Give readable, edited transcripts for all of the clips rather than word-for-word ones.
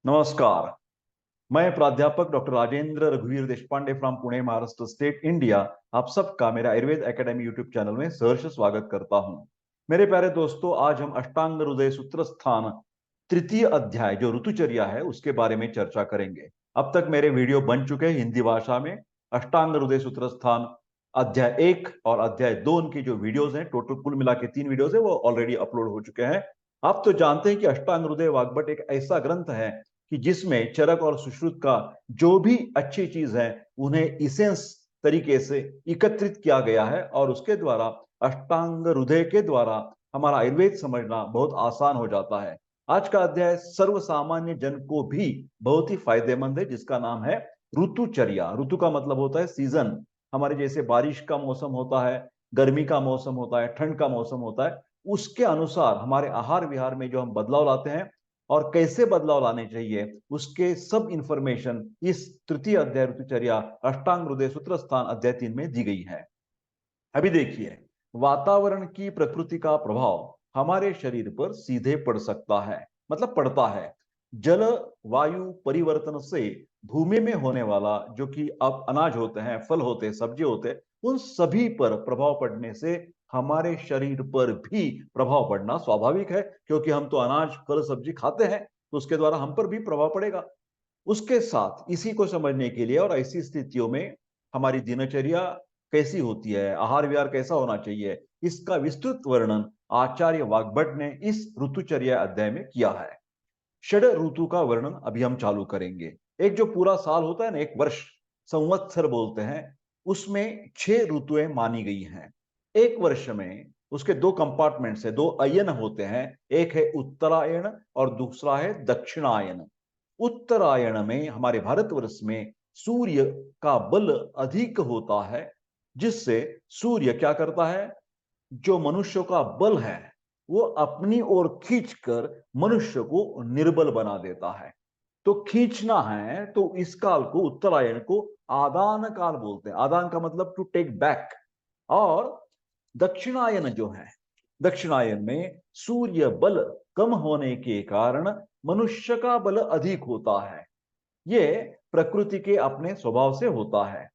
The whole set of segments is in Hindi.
नमस्कार। मैं प्राध्यापक डॉक्टर राजेंद्र रघुवीर Deshpande from Pune Maharashtra state India आप सबका मेरा आयुर्वेद एकेडमी यूट्यूब चैनल में सहर्ष स्वागत करता हूं। मेरे प्यारे दोस्तों, आज हम अष्टांग हृदय सूत्र स्थान तृतीय अध्याय जो ऋतुचर्या है उसके बारे में चर्चा करेंगे। अब तक मेरे वीडियो बन चुके हैं हिंदी भाषा में। अष्टांग हृदय सूत्र स्थान अध्याय 1 और अध्याय 2 की जो वीडियोज हैं, टोटल कुल मिला के 3 वीडियोज है, वो ऑलरेडी अपलोड हो चुके हैं। आप तो जानते हैं कि अष्टांग हृदय वाग्भट एक ऐसा ग्रंथ है कि जिसमें चरक और सुश्रुत का जो भी अच्छी चीज है उन्हें इसेंस तरीके से एकत्रित किया गया है और उसके द्वारा अष्टांग हृदय के द्वारा हमारा आयुर्वेद समझना बहुत आसान हो जाता है। आज का अध्याय सर्व सामान्य जन को भी बहुत ही फायदेमंद है, जिसका नाम है ऋतुचर्या। ऋतु का मतलब होता है सीजन। हमारे जैसे बारिश का मौसम होता है, गर्मी का मौसम होता है, ठंड का मौसम होता है, उसके अनुसार हमारे आहार विहार में जो हम बदलाव लाते हैं और कैसे बदलाव लाने चाहिए उसके सब इंफॉर्मेशन इस तृतीय अध्याय ऋतुचर्या अष्टांग हृदय सूत्र स्थान अध्याय 3 में दी गई है। अभी देखिए, वातावरण की प्रकृति का प्रभाव हमारे शरीर पर सीधे पड़ सकता है, मतलब पड़ता है। जल वायु परिवर्तन से भूमि में होने वाला जो कि अब अनाज होते हैं, फल होते हैं, सब्जी होते हैं, उन सभी पर प्रभाव पड़ने से हमारे शरीर पर भी प्रभाव पड़ना स्वाभाविक है, क्योंकि हम तो अनाज फल सब्जी खाते हैं, तो उसके द्वारा हम पर भी प्रभाव पड़ेगा। उसके साथ इसी को समझने के लिए और ऐसी स्थितियों में हमारी दिनचर्या कैसी होती है, आहार विहार कैसा होना चाहिए, इसका विस्तृत वर्णन आचार्य वाग्भट ने इस ऋतुचर्या अध्याय में किया है। षड ऋतु का वर्णन अभी हम चालू करेंगे। एक जो पूरा साल होता है ना, एक वर्ष, संवत्सर बोलते हैं, उसमें 6 ऋतुएं मानी गई हैं। एक वर्ष में उसके 2 कंपार्टमेंट्स है, 2 अयन होते हैं। एक है उत्तरायण और दूसरा है दक्षिणायन। उत्तरायण में हमारे भारतवर्ष में सूर्य का बल अधिक होता है, जिससे सूर्य क्या करता है, जो मनुष्य का बल है वो अपनी ओर खींचकर मनुष्य को निर्बल बना देता है। तो खींचना है तो इस काल को, उत्तरायण को, आदान काल बोलते हैं। आदान का मतलब टू टेक बैक। और दक्षिणायन जो है, दक्षिणायन में सूर्य बल कम होने के कारण मनुष्य का बल अधिक होता है। ये प्रकृति के अपने स्वभाव से होता है।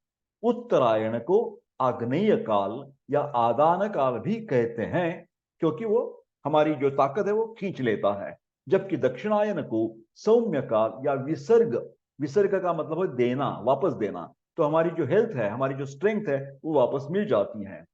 उत्तरायण को आग्नेय काल या आदान काल भी कहते हैं, क्योंकि वो हमारी जो ताकत है वो खींच लेता है। जबकि दक्षिणायन को सौम्य काल या विसर्ग, विसर्ग का मतलब है देना, वापस देना, तो हमारी जो हेल्थ है, हमारी जो स्ट्रेंथ है, वो वापस मिल जाती है।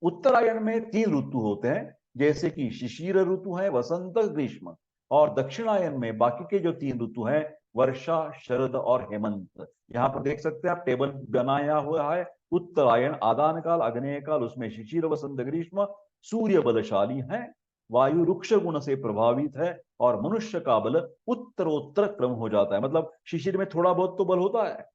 उत्तरायण में 3 ऋतु होते हैं, जैसे कि शिशिर ऋतु है, वसंत, ग्रीष्म। और दक्षिणायन में बाकी के जो 3 ऋतु हैं, वर्षा, शरद और हेमंत। यहाँ पर देख सकते हैं आप, टेबल बनाया हुआ है। उत्तरायण आदान काल, अग्नेय काल, उसमें शिशिर, वसंत, ग्रीष्म। सूर्य बलशाली है, वायु रुक्ष गुण से प्रभावित है और मनुष्य का बल उत्तरोत्तर क्रम हो जाता है। मतलब शिशिर में थोड़ा बहुत तो बल होता है,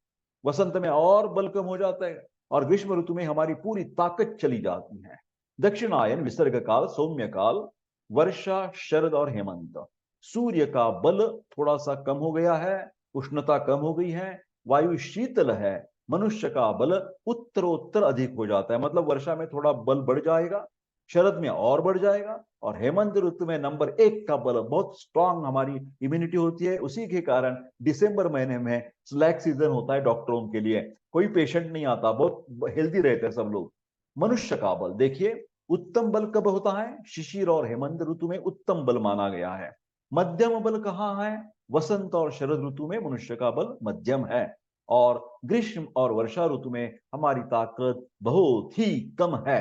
वसंत में और बल कम हो जाता है, और ग्रीष्म ऋतु में हमारी पूरी ताकत चली जाती है। दक्षिणायन विसर्ग काल, सौम्य काल, वर्षा, शरद और हेमंत। सूर्य का बल थोड़ा सा कम हो गया है, उष्णता कम हो गई है, वायु शीतल है, मनुष्य का बल उत्तरोत्तर अधिक हो जाता है। मतलब वर्षा में थोड़ा बल बढ़ जाएगा, शरद में और बढ़ जाएगा, और हेमंत ऋतु में नंबर 1 का बल, बहुत स्ट्रांग हमारी इम्यूनिटी होती है। उसी के कारण दिसंबर महीने में स्लैक सीजन होता है डॉक्टरों के लिए, कोई पेशेंट नहीं आता, बहुत हेल्दी रहते हैं सब लोग। मनुष्य का बल देखिए, उत्तम बल कब होता है, शिशिर और हेमंत ऋतु में उत्तम बल माना गया है। मध्यम बल कहाँ है, वसंत और शरद ऋतु में मनुष्य का बल मध्यम है। और ग्रीष्म और वर्षा ऋतु में हमारी ताकत बहुत ही कम है।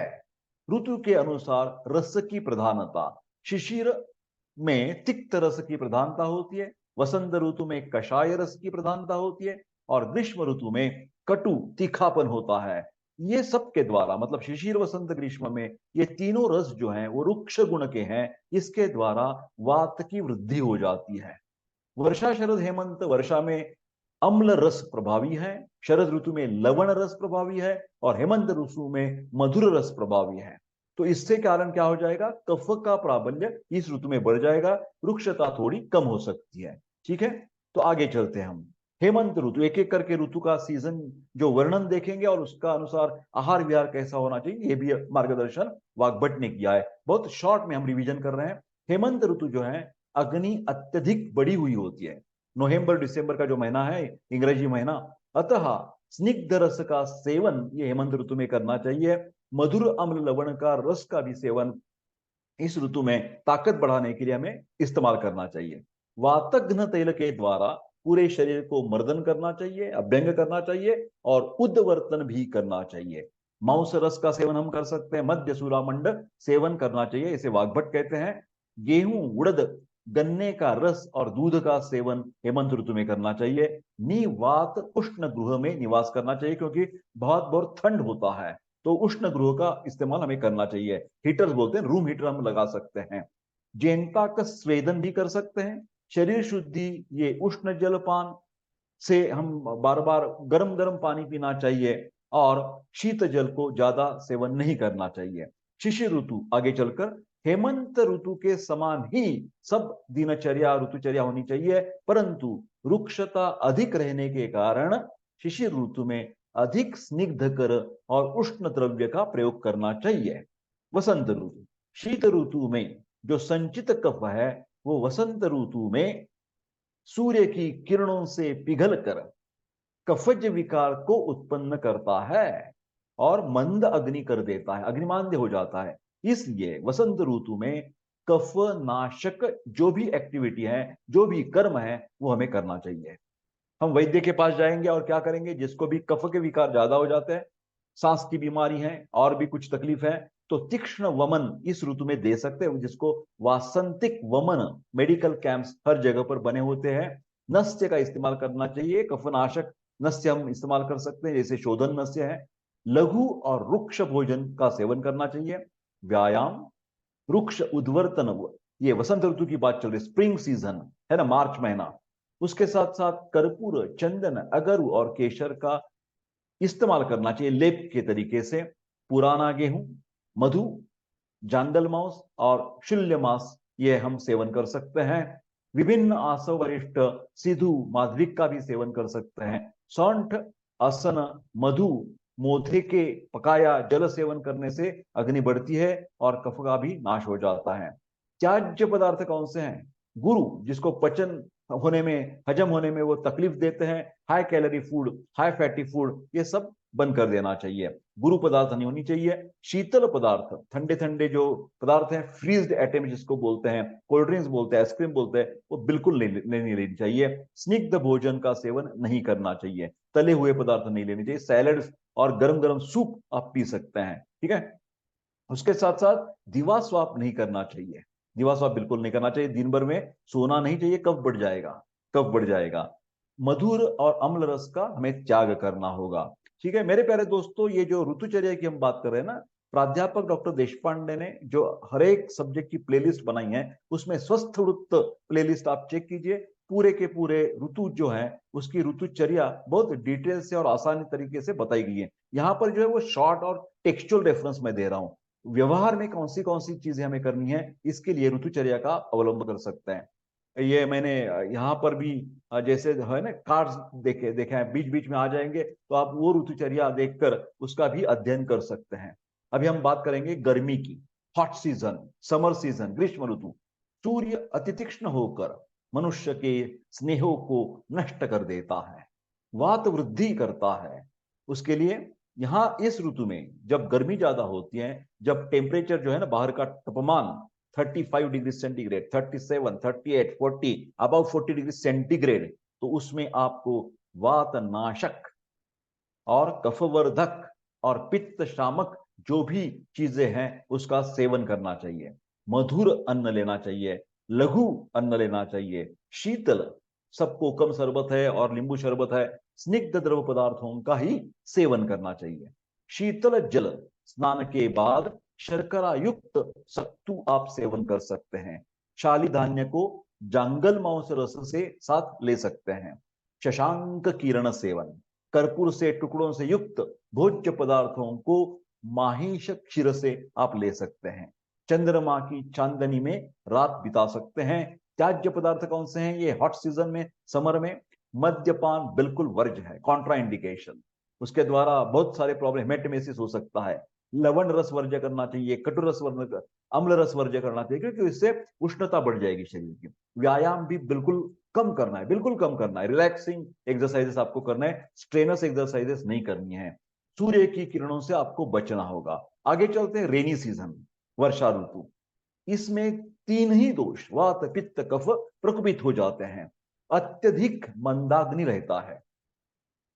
ऋतु के अनुसार रस की प्रधानता, शिशिर में तिक्त रस की प्रधानता होती है, वसंत ऋतु में कषाय रस की प्रधानता होती है, और ग्रीष्म ऋतु में कटु तीखापन होता है। ये सब के द्वारा, मतलब शिशिर, वसंत, ग्रीष्म में ये तीनों रस जो हैं वो रुक्ष गुण के हैं। इसके द्वारा वात की वृद्धि हो जाती है। वर्षा, शरद, हेमंत, वर्षा में अम्ल रस प्रभावी है, शरद ऋतु में लवण रस प्रभावी है, और हेमंत ऋतु में मधुर रस प्रभावी है। तो इससे कारण क्या हो जाएगा, कफ का प्राबल्य इस ऋतु में बढ़ जाएगा, वृक्षता थोड़ी कम हो सकती है। ठीक है, तो आगे चलते हैं हम। हेमंत ऋतु, एक एक करके ऋतु का सीजन जो वर्णन देखेंगे और उसका अनुसार आहार विहार कैसा होना चाहिए, ये भी मार्गदर्शन वाग्भट ने किया है। बहुत शॉर्ट में हम रिवीजन कर रहे हैं। हेमंत ऋतु जो है, अग्नि अत्यधिक बढ़ी हुई होती है। नवंबर दिसंबर का जो महीना है इंग्रजी महीना, अतः स्निग्ध रस का सेवन ये हेमंत ऋतु में करना चाहिए। मधुर अम्ल लवण का रस का भी सेवन इस ऋतु में ताकत बढ़ाने के लिए हमें इस्तेमाल करना चाहिए। वातघ्न तेल के द्वारा पूरे शरीर को मर्दन करना चाहिए, अभ्यंग करना चाहिए और उद्वर्तन भी करना चाहिए। मांस रस का सेवन हम कर सकते हैं, मध्य सूरामंड सेवन करना चाहिए, इसे वाग्भट कहते हैं। गेहूं, उड़द, गन्ने का रस और दूध का सेवन हेमंत ऋतु में करना चाहिए। निवात उष्ण गृह में निवास करना चाहिए, क्योंकि बहुत बहुत ठंड होता है, तो उष्ण गृह का इस्तेमाल हमें करना चाहिए। हीटर्स बोलते हैं, रूम हीटर हम लगा सकते हैं। जेंता का स्वेदन भी कर सकते हैं। शरीर शुद्धि, ये उष्ण जलपान से हम बार बार गर्म गर्म पानी पीना चाहिए और शीत जल को ज्यादा सेवन नहीं करना चाहिए। शिशिर ऋतु आगे चलकर हेमंत ऋतु के समान ही सब दिनचर्या ऋतुचर्या होनी चाहिए, परंतु रुक्षता अधिक रहने के कारण शिशिर ऋतु में अधिक स्निग्ध कर और उष्ण द्रव्य का प्रयोग करना चाहिए। वसंत ऋतु, शीत ऋतु में जो संचित कफ है वो वसंत ऋतु में सूर्य की किरणों से पिघलकर कफज विकार को उत्पन्न करता है और मंद अग्नि कर देता है, अग्निमांद्य हो जाता है। इसलिए वसंत ऋतु में कफ नाशक जो भी एक्टिविटी है, जो भी कर्म है, वो हमें करना चाहिए। हम वैद्य के पास जाएंगे और क्या करेंगे, जिसको भी कफ के विकार ज्यादा हो जाते हैं, सांस की बीमारी है और भी कुछ तकलीफ है, तो तीक्ष्ण वमन इस ऋतु में दे सकते हैं, जिसको वासंतिक वमन मेडिकल कैंप्स हर जगह पर बने होते हैं। नस्य का इस्तेमाल करना चाहिए, कफनाशक नस्य हम इस्तेमाल कर सकते हैं, जैसे शोधन नस्य है। लघु और रुक्ष भोजन का सेवन करना चाहिए। व्यायाम, रुक्ष उद्वर्तन, ये वसंत ऋतु की बात चल रही, स्प्रिंग सीजन है ना, मार्च महीना। उसके साथ साथ कर्पूर, चंदन, अगरु और केशर का इस्तेमाल करना चाहिए लेप के तरीके से। पुराना गेहूं, मधु, जांगल मांस और शूल्य मांस ये हम सेवन कर सकते हैं। विभिन्न आसव वरिष्ठ सिधु माधविक का भी सेवन कर सकते हैं। सौंठ, असन, मधु, मोथे के पकाया जल सेवन करने से अग्नि बढ़ती है और कफ का भी नाश हो जाता है। त्याज्य पदार्थ कौन से हैं? गुरु, जिसको पचन होने में, हजम होने में वो तकलीफ देते हैं, high calorie food, high fatty food, ये सब बंद कर देना चाहिए। गुरु पदार्थ नहीं होनी चाहिए। शीतल पदार्थ, ठंडे ठंडे जो पदार्थ हैं, फ्रीज्ड आइटम जिसको बोलते हैं, कोल्ड ड्रिंक्स बोलते हैं, आइसक्रीम बोलते हैं, वो बिल्कुल नहीं लेनी चाहिए। स्निग्ध भोजन का सेवन नहीं करना चाहिए। तले हुए पदार्थ नहीं लेने चाहिए। सैलड और गर्म गर्म सूप आप पी सकते हैं, ठीक है। उसके साथ साथ दिवा स्वाप नहीं करना चाहिए। दिवा स्वाप बिल्कुल नहीं करना चाहिए। दिन भर में सोना नहीं चाहिए, कफ बढ़ जाएगा, कफ बढ़ जाएगा। मधुर और अम्ल रस का हमें त्याग करना होगा। ठीक है मेरे प्यारे दोस्तों, ये जो ऋतुचर्या की हम बात कर रहे हैं ना, प्राध्यापक डॉक्टर देशपांडे ने जो हर एक सब्जेक्ट की प्लेलिस्ट बनाई है, उसमें स्वस्थ ऋतु प्लेलिस्ट आप चेक कीजिए। पूरे के पूरे ऋतु जो है उसकी ऋतुचर्या बहुत डिटेल से और आसानी तरीके से बताई गई है। यहाँ पर जो है वो शॉर्ट और टेक्सचुअल रेफरेंस में दे रहा हूँ। व्यवहार में कौन सी चीजें हमें करनी है, इसके लिए ऋतुचर्या का अवलंब कर सकते हैं। ये मैंने यहाँ पर भी जैसे है ना कार्ड्स देखे देखे हैं, बीच बीच में आ जाएंगे, तो आप वो ऋतुचर्या देखकर उसका भी अध्ययन कर सकते हैं। अभी हम बात करेंगे गर्मी की, हॉट सीजन, समर सीजन, ग्रीष्म ऋतु। सूर्य अति तीक्ष्ण होकर मनुष्य के स्नेहों को नष्ट कर देता है, वात वृद्धि करता है। उसके लिए यहाँ इस ऋतु में जब गर्मी ज्यादा होती है, जब टेम्परेचर जो है ना, बाहर का तापमान 35 degree centigrade, 37, 38, 40, above 40 degree centigrade, तो उसमें आपको वात नाशक और कफवर्धक और पित्त शामक जो भी चीजें हैं उसका सेवन करना चाहिए। मधुर अन्न लेना चाहिए, लघु अन्न लेना चाहिए। शीतल, सबको कम शरबत है और नींबू शरबत है, स्निग्ध द्रव पदार्थों का ही सेवन करना चाहिए। शीतल जल, स्नान के बाद शर्करा युक्त सत्तू आप सेवन कर सकते हैं। शाली धान्य को जांगल मांस रस से साथ ले सकते हैं। शशांक किरण सेवन, कर्पूर से टुकड़ों से युक्त भोज्य पदार्थों को माहिष क्षीर से आप ले सकते हैं। चंद्रमा की चांदनी में रात बिता सकते हैं। त्याज्य पदार्थ कौन से हैं? ये हॉट सीजन में, समर में मद्यपान बिल्कुल वर्ज्य है, कॉन्ट्रा इंडिकेशन। उसके द्वारा बहुत सारे प्रॉब्लम, हेमेटोमेसिस हो सकता है। लवण रस वर्ज्य करना चाहिए, कटु रस वर्ज्य, अम्ल रस वर्ज्य करना चाहिए, क्योंकि इससे उष्णता बढ़ जाएगी शरीर की। व्यायाम भी बिल्कुल कम करना है, बिल्कुल कम करना है। रिलैक्सिंग एक्सरसाइजेस आपको करना है, स्ट्रेनस एक्सरसाइजेस नहीं करनी है। सूर्य की किरणों से आपको बचना होगा। आगे चलते हैं, रेनी सीजन, वर्षा ऋतु। इसमें तीन ही दोष, वात पित्त कफ, प्रकोपित हो जाते हैं। अत्यधिक मंदाग्नि रहता है।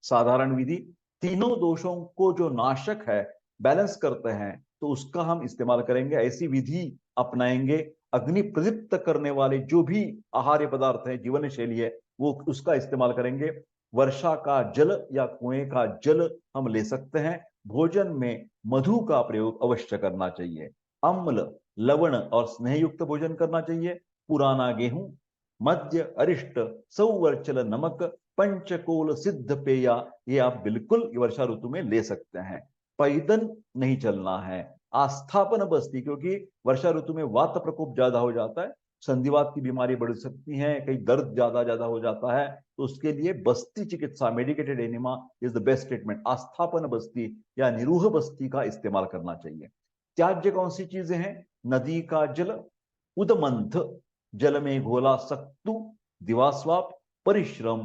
साधारण विधि तीनों दोषों को जो नाशक है, बैलेंस करते हैं, तो उसका हम इस्तेमाल करेंगे। ऐसी विधि अपनाएंगे, अग्नि प्रदीप्त करने वाले जो भी आहार्य पदार्थ है, जीवन शैली है, वो उसका इस्तेमाल करेंगे। वर्षा का जल या कुएं का जल हम ले सकते हैं। भोजन में मधु का प्रयोग अवश्य करना चाहिए। अम्ल, लवण और स्नेहयुक्त भोजन करना चाहिए। पुराना गेहूं, मध्य अरिष्ट, सौवर्चल नमक, पंचकोल सिद्ध पेया, ये आप बिल्कुल वर्षा ऋतु में ले सकते हैं। पैदल नहीं चलना है। आस्थापन बस्ती, क्योंकि वर्षा ऋतु में वात प्रकोप ज्यादा हो जाता है, संधिवात की बीमारी बढ़ सकती है, कहीं दर्द ज्यादा ज्यादा हो जाता है, तो उसके लिए बस्ती चिकित्सा, medicated enema is the best treatment. आस्थापन बस्ती या निरूह बस्ती का इस्तेमाल करना चाहिए। त्याज्य कौन सी चीजें हैं? नदी का जल, उदमंथ, जल में घोला सत्तू, दिवास्वाप, परिश्रम,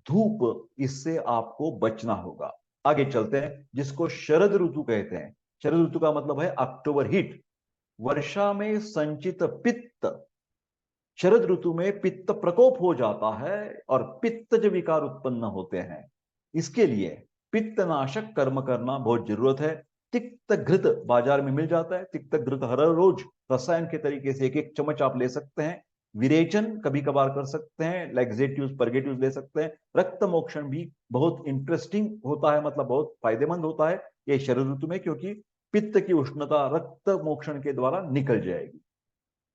धूप, इससे आपको बचना होगा। आगे चलते हैं, जिसको शरद ऋतु कहते हैं। शरद ऋतु का मतलब है अक्टूबर हीट। वर्षा में संचित पित्त, शरद ऋतु में पित्त प्रकोप हो जाता है और पित्तज विकार उत्पन्न होते हैं। इसके लिए पित्तनाशक कर्म करना बहुत जरूरत है। तिक्त घृत बाजार में मिल जाता है। तिक्त घृत हर रोज रसायन के तरीके से एक एक चम्मच आप ले सकते हैं। विरेचन कभी कभार कर सकते हैं, लैक्सेटिव्स परगेटिव्स ले सकते हैं। रक्त मोक्षण भी बहुत इंटरेस्टिंग होता है, मतलब बहुत फायदेमंद होता है ये शरद ऋतु में, क्योंकि पित्त की उष्णता रक्त मोक्षण के द्वारा निकल जाएगी।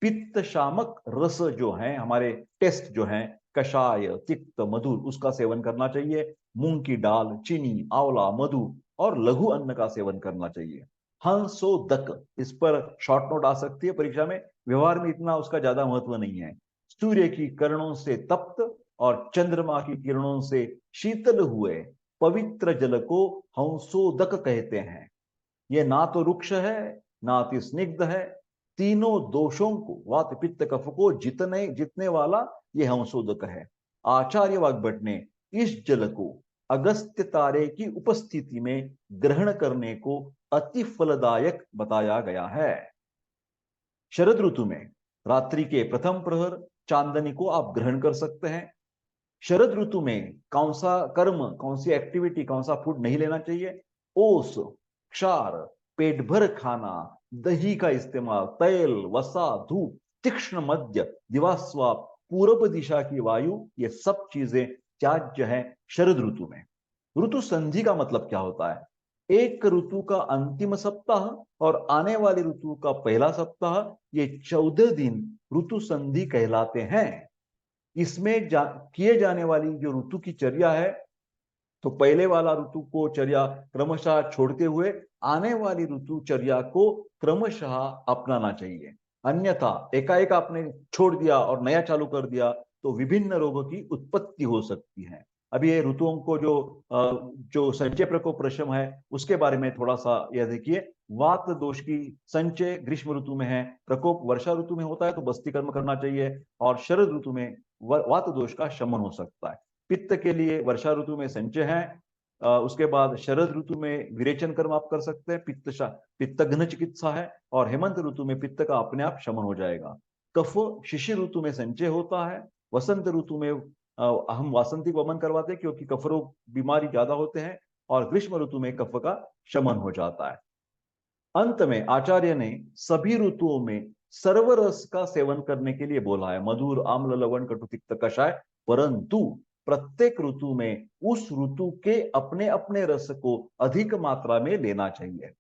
पित्त शामक रस जो है, हमारे टेस्ट जो है, कषाय, तिक्त, मधुर, उसका सेवन करना चाहिए। मूंग की दाल, चीनी, आंवला, मधु और लघु अन्न का सेवन करना चाहिए। हंसोदक, इस पर शॉर्ट नोट आ सकती है परीक्षा में, व्यवहार में इतना उसका ज्यादा महत्व नहीं है। सूर्य की किरणों से तप्त और चंद्रमा की किरणों से शीतल हुए पवित्र जल को हंसोदक कहते हैं। ये ना तो रुक्ष है, ना अति स्निग्ध है, तीनों दोषों को, वात पित्त कफ को जितने जितने वाला ये हंसोदक है। आचार्य वाग्भट ने इस जल को अगस्त्य तारे की उपस्थिति में ग्रहण करने को अति फलदायक बताया गया है। शरद ऋतु में रात्रि के प्रथम प्रहर चांदनी को आप ग्रहण कर सकते हैं। शरद ऋतु में कौन सा कर्म, कौन सी एक्टिविटी, कौन सा फूड नहीं लेना चाहिए? ओस, क्षार, पेट भर खाना, दही का इस्तेमाल, तेल, वसा, धूप, तीक्ष्ण मद्य, दिवास्वाप, पूर्व दिशा की वायु, ये सब चीजें त्याज्य है शरद ऋतु में। ऋतु संधि का मतलब क्या होता है? एक ऋतु का अंतिम सप्ताह और आने वाली ऋतु का पहला सप्ताह, ये 14 दिन ऋतु संधि कहलाते हैं। इसमें किए जाने वाली जो ऋतु की चर्या है, तो पहले वाला ऋतु को चर्या क्रमशः छोड़ते हुए आने वाली ऋतु चर्या को क्रमशः अपनाना चाहिए। अन्यथा एकाएक आपने छोड़ दिया और नया चालू कर दिया तो विभिन्न रोगों की उत्पत्ति हो सकती है। अभी ये ऋतुओं को जो संचय प्रकोप प्रशम है उसके बारे में थोड़ा सा यह देखिए। वात दोष की संचय ग्रीष्म ऋतु में है, प्रकोप वर्षा ऋतु में होता है तो बस्ती कर्म करना चाहिए, और शरद ऋतु में वात दोष का शमन हो सकता है। पित्त के लिए वर्षा ऋतु में संचय है, उसके बाद शरद ऋतु में विरेचन कर्म आप कर सकते हैं, पित्त घ्न चिकित्सा है, और हेमंत ऋतु में पित्त का अपने आप शमन हो जाएगा। कफ शिशिर ऋतु में संचय होता है। वसंत ऋतु में हम वासंतिक वमन करवाते हैं क्योंकि कफ रोग बीमारी ज्यादा होते हैं, और ग्रीष्म ऋतु में कफ का शमन हो जाता है। अंत में आचार्य ने सभी ऋतुओं में सर्वरस का सेवन करने के लिए बोला है, मधुर, आम्ल, लवण, कटु, तिक्त, कषाय, परंतु प्रत्येक ऋतु में उस ऋतु के अपने अपने रस को अधिक मात्रा में लेना चाहिए।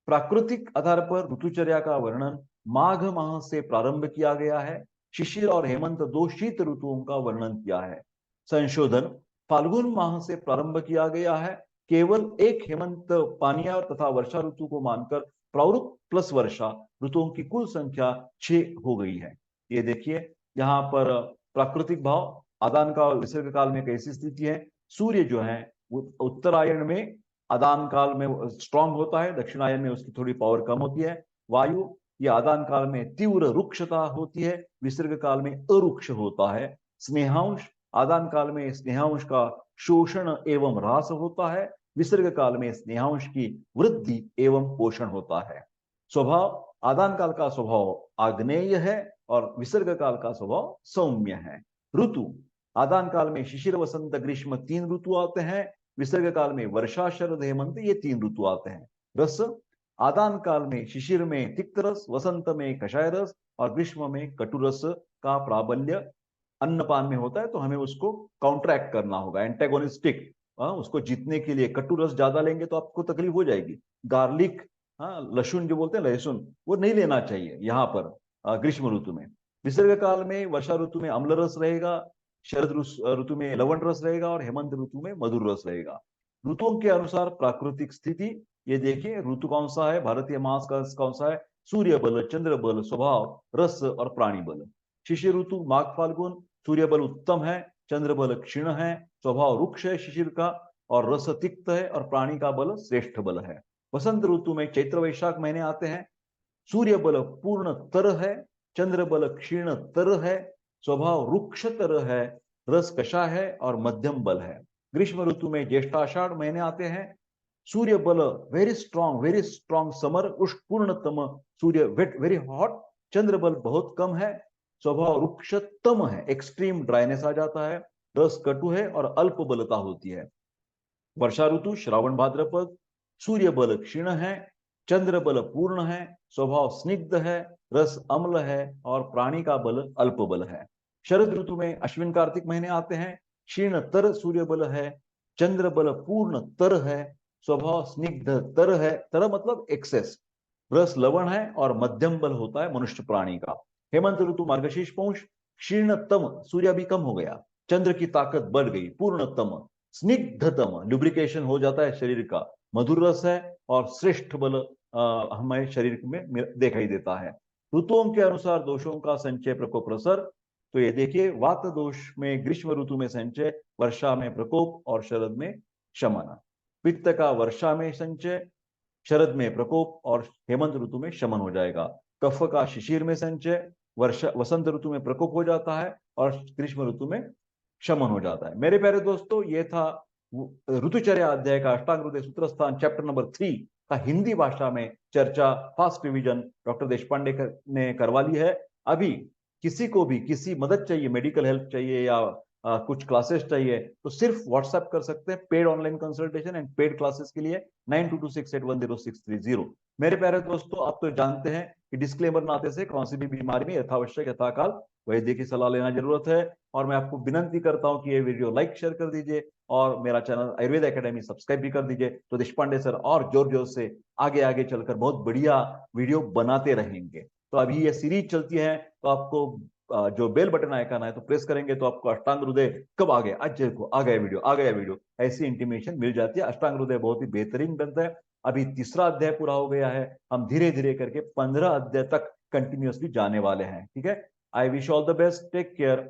प्राकृतिक आधार पर ऋतुचर्या का वर्णन माघ माह से प्रारंभ किया गया है। शिशिर और हेमंत दो शीत ऋतुओं का वर्णन किया है। संशोधन फाल्गुन माह से प्रारंभ किया गया है। केवल एक हेमंत पानिया तथा वर्षा ऋतु को मानकर प्रवृत्त प्लस वर्षा ऋतुओं की कुल संख्या 6 हो गई है। ये देखिए यहाँ पर प्राकृतिक भाव, आदान काल, विसर्ग काल में कैसी स्थिति है। सूर्य जो है उत्तरायण में आदान काल में स्ट्रांग होता है, दक्षिणायन में उसकी थोड़ी पावर कम होती है। वायु ये आदान काल में तीव्र रुक्षता होती है, विसर्ग काल में अरुक्ष होता है। स्नेहांश आदान काल में स्नेहांश का शोषण एवं ह्रास होता है, विसर्ग काल में स्नेहांश की वृद्धि एवं पोषण होता है। स्वभाव, आदान काल का स्वभाव आग्नेय है और विसर्ग काल का स्वभाव सौम्य है। ऋतु, आदान काल में शिशिर वसंत ग्रीष्म 3 ऋतु आते हैं, विसर्ग काल में वर्षा शरद हेमंत ये 3 ऋतु आते हैं। रस, आदान काल में शिशिर में तिक्त रस, वसंत में कषाय रस और ग्रीष्म में कटु रस का प्राबल्य अन्नपान में होता है, तो हमें उसको काउंटरैक्ट करना होगा, एंटेगोनिस्टिक। उसको जीतने के लिए कटु रस ज्यादा लेंगे तो आपको तकलीफ हो जाएगी। गार्लिक, लहसुन जो बोलते हैं लहसुन, वो नहीं लेना चाहिए यहाँ पर ग्रीष्म ऋतु में। विसर्ग काल में वर्षा ऋतु में अम्ल रस रहेगा, शरद ऋतु में लवण रस रहेगा और हेमंत ऋतु में मधुर रस रहेगा। ऋतुओं के अनुसार प्राकृतिक स्थिति, ये देखिए ऋतु कौन सा है, भारतीय महासागर कौन सा है, सूर्य बल, चंद्र बल, स्वभाव, रस और प्राणी बल। शिशिर ऋतु माघ फाल्गुन, सूर्य बल उत्तम है, चंद्र बल क्षीण है, स्वभाव रुक्ष है शिशिर का और रस तिक्त है और प्राणी का बल श्रेष्ठ बल है। वसंत ऋतु में चैत्र वैशाख महीने आते हैं, सूर्य बल पूर्ण तर है, चंद्र बल क्षीण तर है, स्वभाव रुक्ष तर है, रस कषा है और मध्यम बल है। ग्रीष्म ऋतु में ज्येष्ठाषाढ़ महीने आते हैं, सूर्य बल वेरी स्ट्रॉन्ग समर, उष्णपूर्णतम सूर्य वेरी हॉट, चंद्र बल बहुत कम है, स्वभाव रुक्षतम है, एक्सट्रीम ड्राइनेस आ जाता है, रस कटु है और अल्प बलता होती है। वर्षा ऋतु श्रावण भाद्रपद, सूर्य बल क्षीण है, चंद्र बल पूर्ण है, स्वभाव स्निग्ध है, रस अम्ल है और प्राणी का बल अल्प बल है। शरद ऋतु में अश्विन कार्तिक महीने आते हैं, क्षीण तर सूर्य बल है, चंद्र बल पूर्ण तर है, स्वभाव स्निग्ध तर है, तर मतलब एक्सेस, रस लवण है और मध्यम बल होता है मनुष्य प्राणी का। हेमंत ऋतु मार्गशीर्ष पौष, क्षीणतम सूर्य भी कम हो गया, चंद्र की ताकत बढ़ गई, पूर्णतम, स्निग्धतम लुब्रिकेशन हो जाता है शरीर का, मधुर रस है और श्रेष्ठ बल हमारे शरीर में दिखाई देता है। ऋतुओं के अनुसार दोषों का संचय प्रकोप प्रसर, तो ये देखिए वात दोष में ग्रीष्म ऋतु में संचय, वर्षा में प्रकोप और शरद में शमन। पित्त का वर्षा में संचय, शरद में प्रकोप और हेमंत ऋतु में शमन हो जाएगा। कफ का शिशिर में संचय, वर्षा वसंत ऋतु में प्रकोप हो जाता है और ग्रीष्म ऋतु में शमन हो जाता है। मेरे प्यारे दोस्तों, ये था ऋतुचर्या अध्याय का अष्टांग हृदय सूत्र स्थान चैप्टर नंबर 3 का हिंदी भाषा में चर्चा फास्ट रिवीजन डॉक्टर देशपांडे ने करवा ली है। अभी किसी को भी किसी मदद चाहिए, मेडिकल हेल्प चाहिए या कुछ क्लासेस चाहिए, तो सिर्फ व्हाट्सएप कर सकते हैं paid online consultation and paid classes के लिए 9226810630। मेरे प्यारे दोस्तों, आप तो जानते हैं कि डिस्क्लेमर नाते से कौन सी भी बीमारी में यथावश्यक यथाकाल वैद्य की सलाह लेना जरूरत है। और मैं आपको विनंती करता हूं कि ये वीडियो लाइक शेयर कर दीजिए और मेरा चैनल आयुर्वेद एकेडमी सब्सक्राइब भी कर दीजिए, तो देशपांडे सर और जोर जोर से आगे आगे चलकर बहुत बढ़िया वीडियो बनाते रहेंगे। तो अभी ये सीरीज चलती है, तो आपको जो बेल बटन आइकन है तो प्रेस करेंगे तो आपको अष्टांग हृदय कब आ गया, आज देखो आ गया वीडियो, ऐसी इंटीमेशन मिल जाती है। अष्टांग हृदय बहुत ही बेहतरीन ग्रंथ है। अभी तीसरा अध्याय पूरा हो गया है, हम धीरे धीरे करके 15 अध्याय तक कंटिन्यूअसली जाने वाले हैं। ठीक है, I wish all the best, take care.